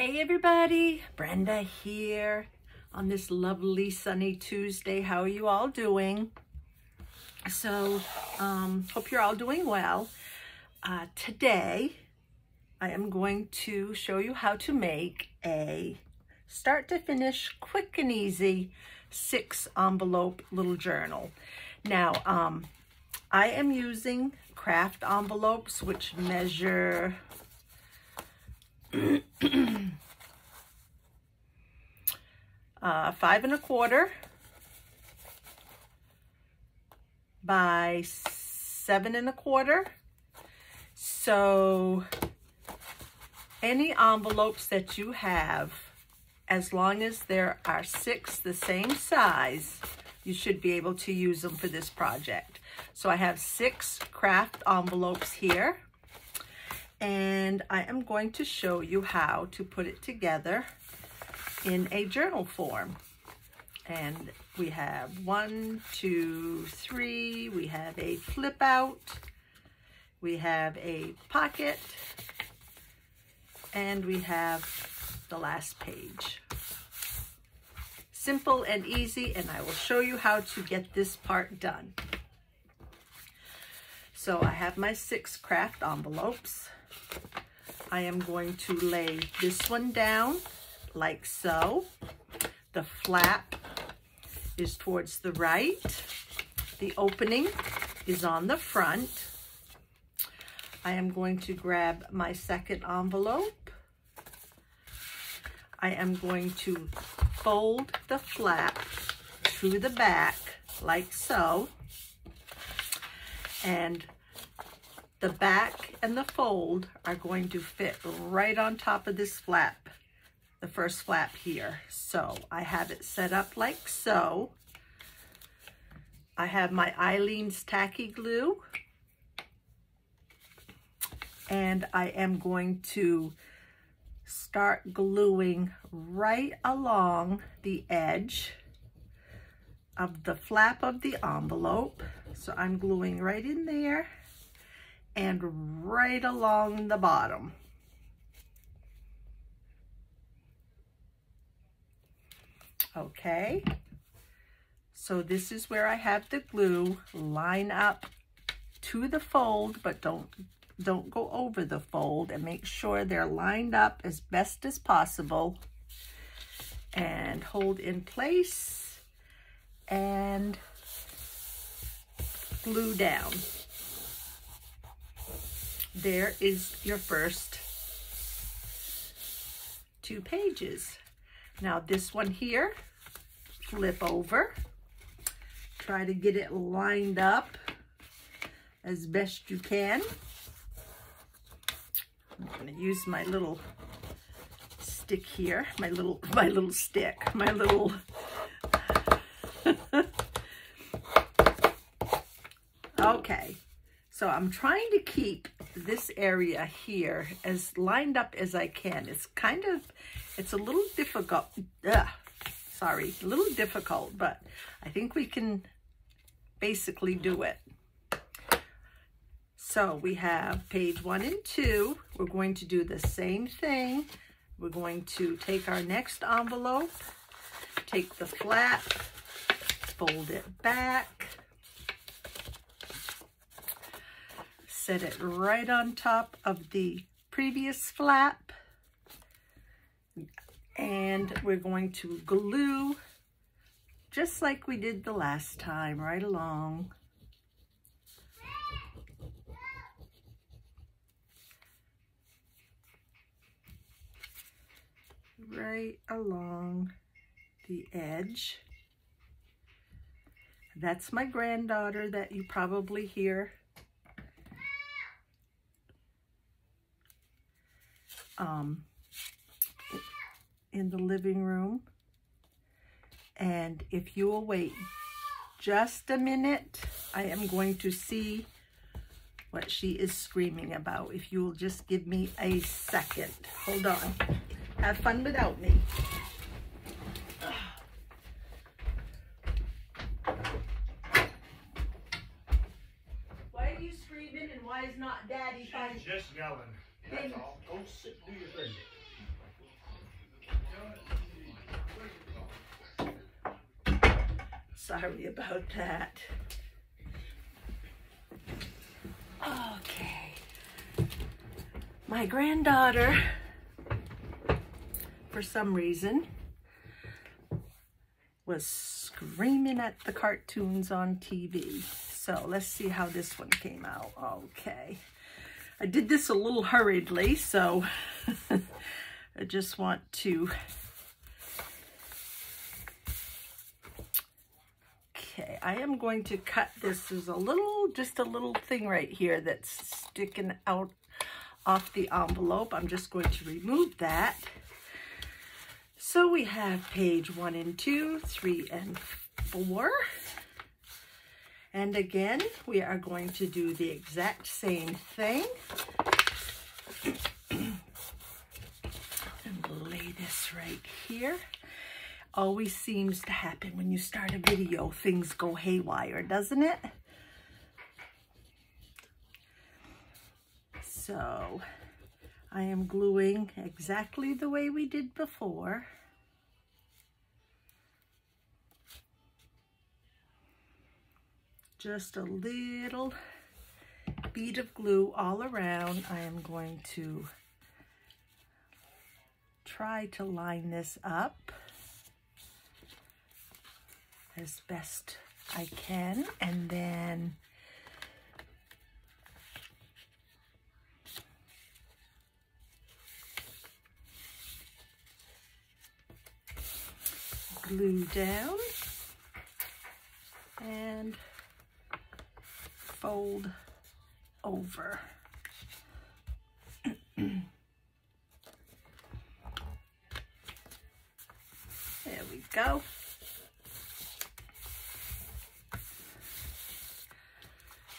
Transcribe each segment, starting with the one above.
Hey everybody, Brenda here on this lovely sunny Tuesday. How are you all doing? So, hope you're all doing well. Today, I am going to show you how to make a start to finish, quick and easy 6 envelope little journal. Now, I am using craft envelopes which measure 5 1/4 by 7 1/4. So any envelopes that you have, as long as there are 6 the same size, you should be able to use them for this project. So I have 6 craft envelopes here, and I am going to show you how to put it together in a journal form. And we have 1, 2, 3, we have a flip out, we have a pocket, and we have the last page. Simple and easy, and I will show you how to get this part done. So I have my 6 craft envelopes. I am going to lay this one down like so. The flap is towards the right. The opening is on the front. I am going to grab my second envelope. I am going to fold the flap to the back like so. And the back and the fold are going to fit right on top of this flap, the first flap here. So I have it set up like so. I have my Aleene's tacky glue, and I am going to start gluing right along the edge of the flap of the envelope. So I'm gluing right in there and right along the bottom. Okay, so this is where I have the glue line up to the fold, but don't go over the fold, and make sure they're lined up as best as possible, and hold in place and glue down. There is your first 2 pages. Now this one here, flip over. Try to get it lined up as best you can. I'm going to use my little stick here, my little stick. Okay, so I'm trying to keep this area here as lined up as I can. It's a little difficult, a little difficult, but I think we can basically do it. So we have page 1 and 2. We're going to do the same thing. We're going to take our next envelope, take the flap, fold it back, set it right on top of the previous flap, and we're going to glue just like we did the last time, right along. Right along the edge. That's my granddaughter that you probably hear. In the living room. And if you will wait just a minute, I am going to see what she is screaming about. If you will just give me a second. Hold on. Have fun without me. Why are you screaming, and why is not Daddy fine? She's just yelling. That's all. Go sit, do your thing. sorry about that. Okay. My granddaughter, for some reason, was screaming at the cartoons on TV. So let's see how this one came out. Okay. I did this a little hurriedly, so I just want to... Okay, I am going to cut this. There's a little, just a little thing right here that's sticking out off the envelope. I'm just going to remove that. So we have page 1 and 2, 3 and 4. And again, we are going to do the exact same thing. And lay this right here. Always seems to happen when you start a video, things go haywire, doesn't it? So I am gluing exactly the way we did before. Just a little bead of glue all around. I am going to try to line this up as best I can, and then glue down and fold over. There we go.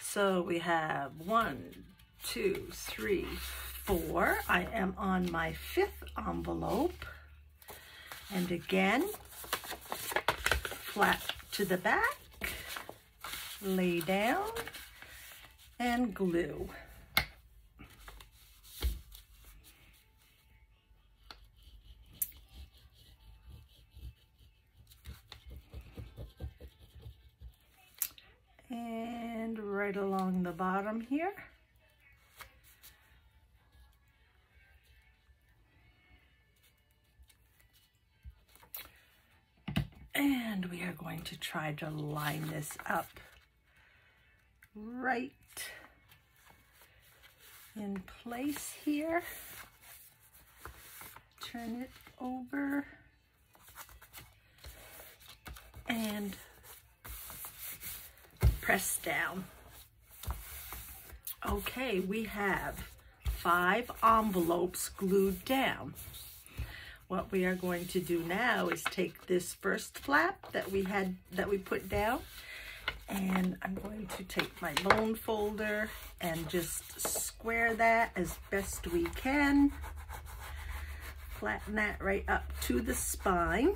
So we have 1, 2, 3, 4. I am on my 5th envelope. And again, flat to the back, lay down, and glue. And right along the bottom here. And we are going to try to line this up right in place here. Turn it over and press down. Okay, we have 5 envelopes glued down. What we are going to do now is take this first flap that we put down, and I'm going to take my bone folder and just square that as best we can. Flatten that right up to the spine.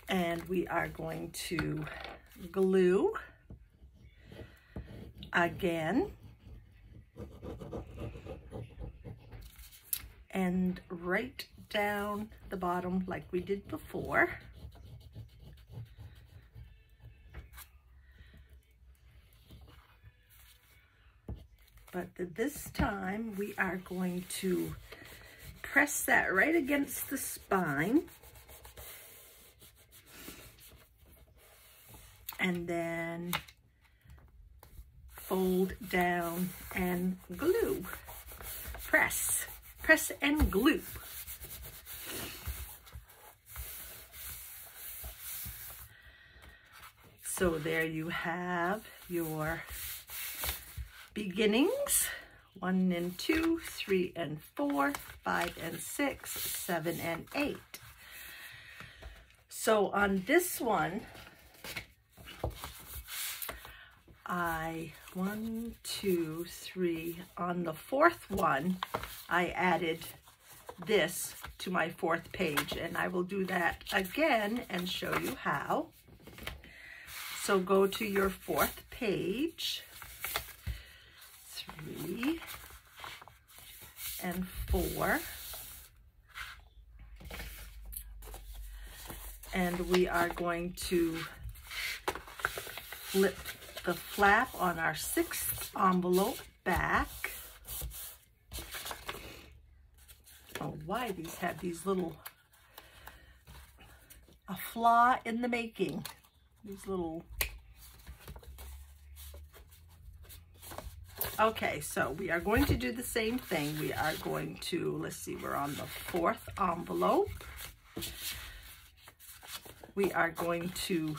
And we are going to glue again. And right down the bottom like we did before. But this time we are going to press that right against the spine. And then fold down and glue. Press. Press and glue. So there you have your beginnings. 1 and 2, 3 and 4, 5 and 6, 7 and 8. So on this one, 1, 2, 3, on the 4th one, I added this to my 4th page, and I will do that again and show you how. So go to your 4th page, 3 and 4, And we are going to flip the flap on our 6th envelope back. Oh, why these have these little, a flaw in the making. These little, okay, so we are going to do the same thing. We are going to, let's see, we're on the 4th envelope. We are going to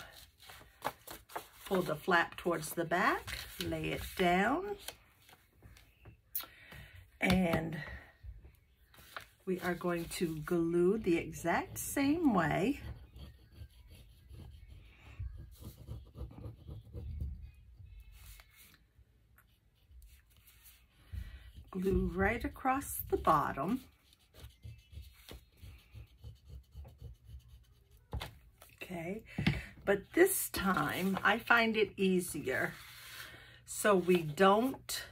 pull the flap towards the back, lay it down, and we are going to glue the exact same way. Glue right across the bottom. Okay, but this time I find it easier so we don't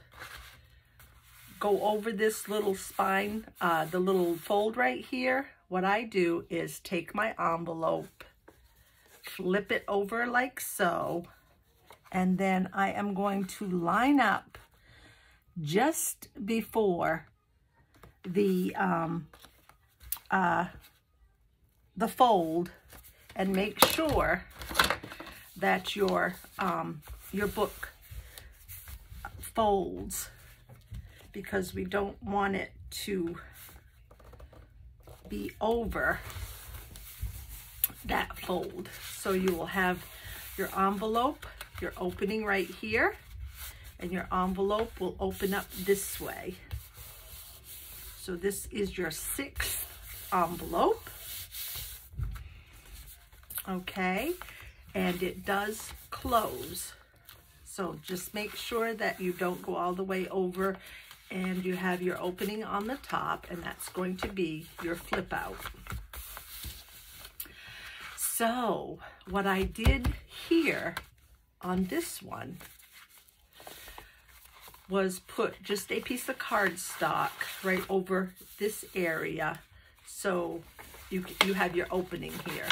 go over this little spine, the little fold right here. What I do is take my envelope, flip it over like so, and then I am going to line up just before the fold, and make sure that your book folds, because we don't want it to be over that fold. So you will have your envelope, your opening right here, and your envelope will open up this way. So this is your 6th envelope. Okay, and it does close. So just make sure that you don't go all the way over, and you have your opening on the top, and that's going to be your flip out. So what I did here on this one was put just a piece of cardstock right over this area, so you have your opening here.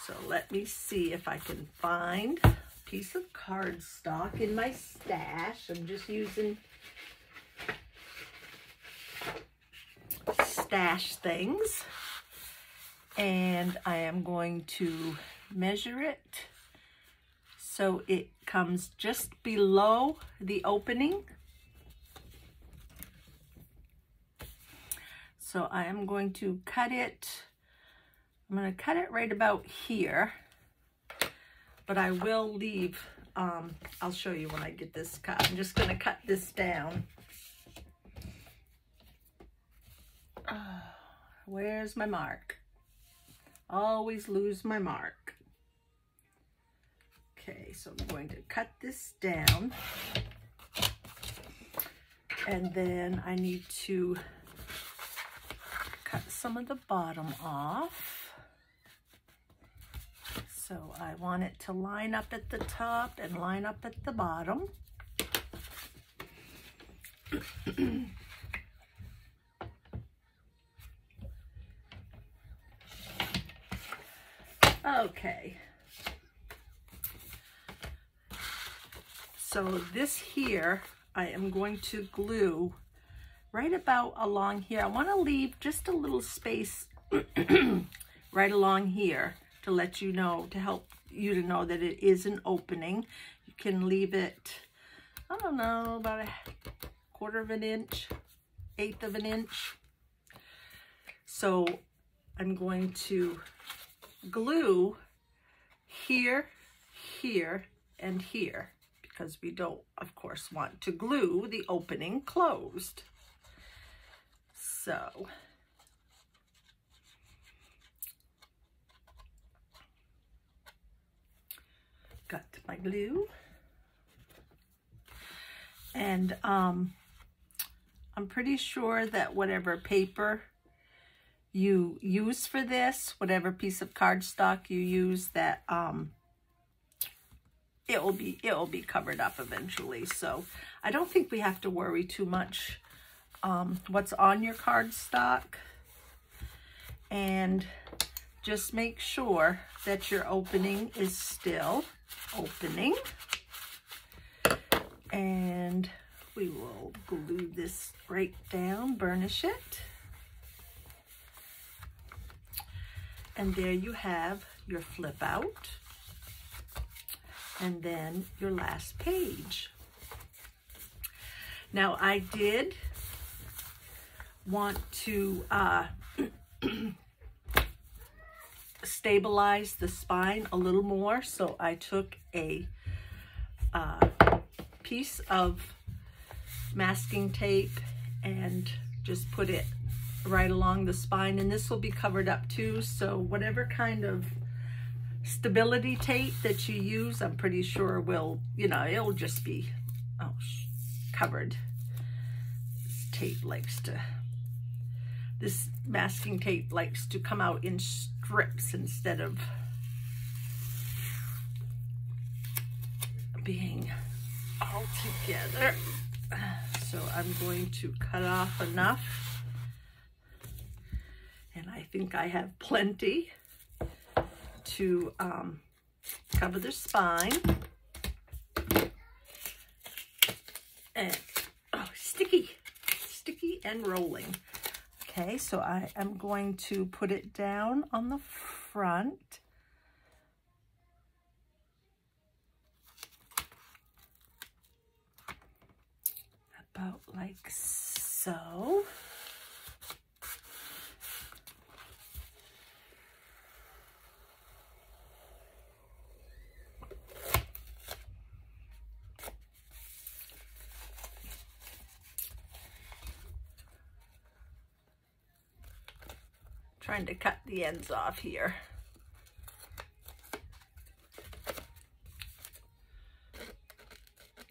So let me see if I can find a piece of cardstock in my stash. I'm just using stash things, and I am going to measure it so it comes just below the opening. So I am going to cut it. I'm going to cut it right about here, but I will leave, I'll show you when I get this cut. I'm just going to cut this down. Where's my mark? Always lose my mark. Okay, so I'm going to cut this down, and then I need to cut some of the bottom off. So I want it to line up at the top and line up at the bottom. Okay. So this here, I am going to glue right about along here. I want to leave just a little space right along here to let you know, to help you to know that it is an opening. You can leave it, I don't know, about a 1/4 of an inch, 1/8 of an inch. So I'm going to glue here, here, and here, because we don't, of course, want to glue the opening closed. So got my glue, and I'm pretty sure that whatever paper you use for this, whatever piece of cardstock you use, that it will be covered up eventually. So I don't think we have to worry too much what's on your cardstock. And just make sure that your opening is still opening. And we will glue this right down, burnish it. And there you have your flip out. And then your last page. Now I did want to stabilize the spine a little more, so I took a piece of masking tape and just put it right along the spine, and this will be covered up too, so whatever kind of stability tape that you use, I'm pretty sure will, you know, it'll just be covered. This masking tape likes to come out in strips instead of being all together. So I'm going to cut off enough, and I think I have plenty to cover the spine. And sticky and rolling. Okay, so I am going to put it down on the front. About like so. Trying to cut the ends off here.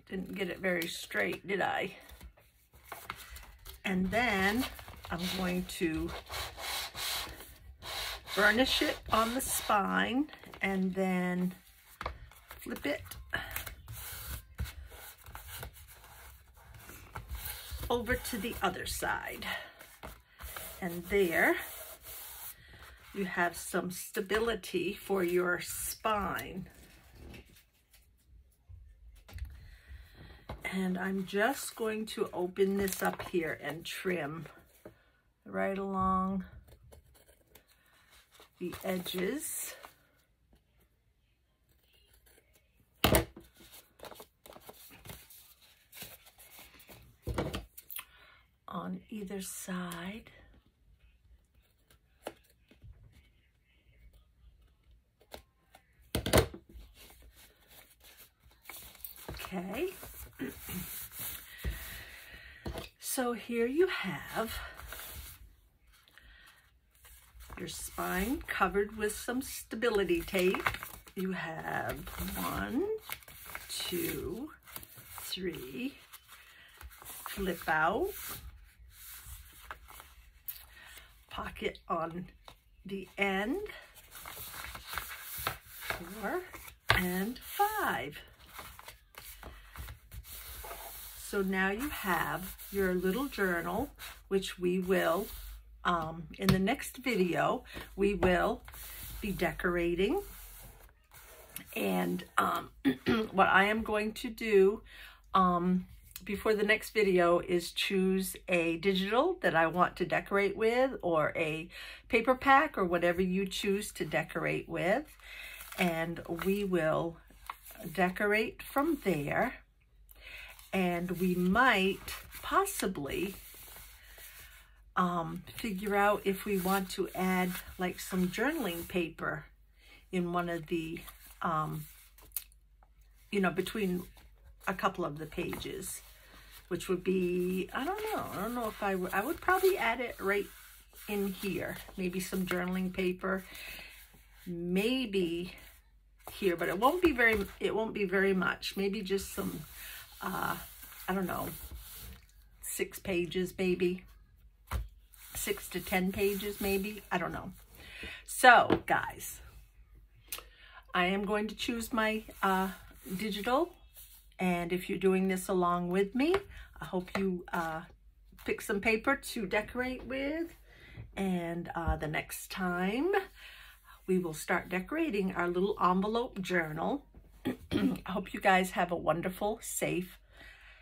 Didn't get it very straight, did I? And then I'm going to burnish it on the spine and then flip it over to the other side. And there you have some stability for your spine. And I'm just going to open this up here and trim right along the edges. On either side. Okay. So here you have your spine covered with some stability tape. You have 1, 2, 3, flip out, pocket on the end, 4 and 5. So now you have your little journal, which we will, in the next video, we will be decorating. And what I am going to do before the next video is choose a digital that I want to decorate with, or a paper pack, or whatever you choose to decorate with. And we will decorate from there. And we might possibly figure out if we want to add like some journaling paper in one of the, you know, between a couple of the pages, which would be, I don't know if I would probably add it right in here. Maybe some journaling paper, maybe here, but it won't be very much. Maybe just some, I don't know, 6 pages maybe, 6 to 10 pages maybe, I don't know. So guys, I am going to choose my digital, and if you're doing this along with me, I hope you pick some paper to decorate with, and the next time we will start decorating our little envelope journal. I hope you guys have a wonderful, safe,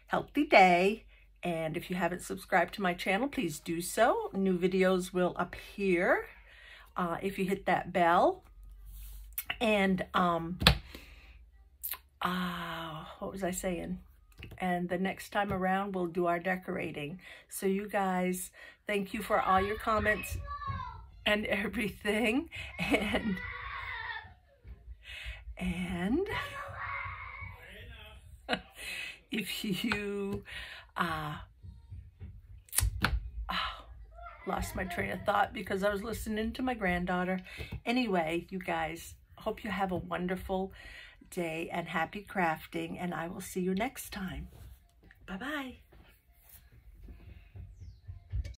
healthy day. And if you haven't subscribed to my channel, please do so. New videos will appear if you hit that bell. And what was I saying? And the next time around, we'll do our decorating. So you guys, thank you for all your comments and everything. And if you lost my train of thought because I was listening to my granddaughter. Anyway, you guys, hope you have a wonderful day and happy crafting, and I will see you next time. Bye-bye.